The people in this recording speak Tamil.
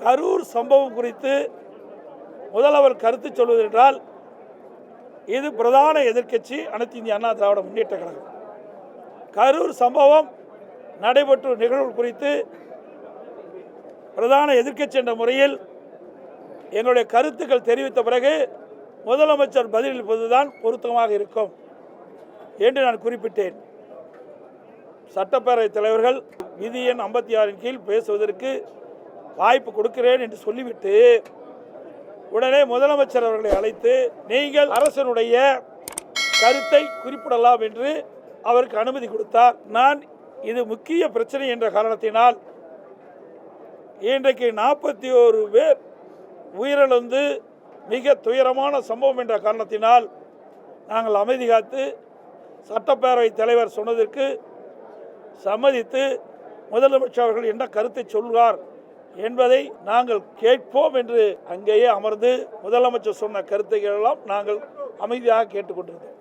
கரூர் சம்பவம் குறித்து முதல்வர் கருத்து சொல்வது என்றால் இது பிரதான எதிர்க்கட்சி அனைத்து இந்திய அண்ணா திராவிட முன்னேற்ற கழகம். கரூர் சம்பவம் நடைபெற்ற நிகழ்வு குறித்து பிரதான எதிர்க்கட்சி என்ற முறையில் எங்களுடைய கருத்துக்கள் தெரிவித்த பிறகு முதலமைச்சர் பதிலளிப்பதுதான் பொருத்தமாக இருக்கும் என்று நான் குறிப்பிட்டேன். சட்டப்பேரவைத் தலைவர்கள் விதி எண் 56 கீழ் பேசுவதற்கு வாய்ப்பு கொடுக்கிறேன் என்று சொல்லிவிட்டு உடனே முதலமைச்சர் அவர்களை அழைத்து நீங்கள் அரசனுடைய கருத்தை குறிப்பிடலாம் என்று அவருக்கு அனுமதி கொடுத்தார். நான் இது முக்கிய பிரச்சனை என்ற காரணத்தினால் இன்றைக்கு 41 பேர் உயிரிழந்து மிக துயரமான சம்பவம் என்ற காரணத்தினால் நாங்கள் அமைதி காத்து சட்டப்பேரவை தலைவர் சொன்னதற்கு சம்மதித்து முதலமைச்சர் அவர்கள் என்ன கருத்தை சொல்வார் என்பதை நாங்கள் கேட்போம் என்று அங்கேயே அமர்ந்து முதலமைச்சர் சொன்ன கருத்துக்கள் எல்லாம் நாங்கள் அமைதியாக கேட்டுக்கொண்டிருந்தோம்.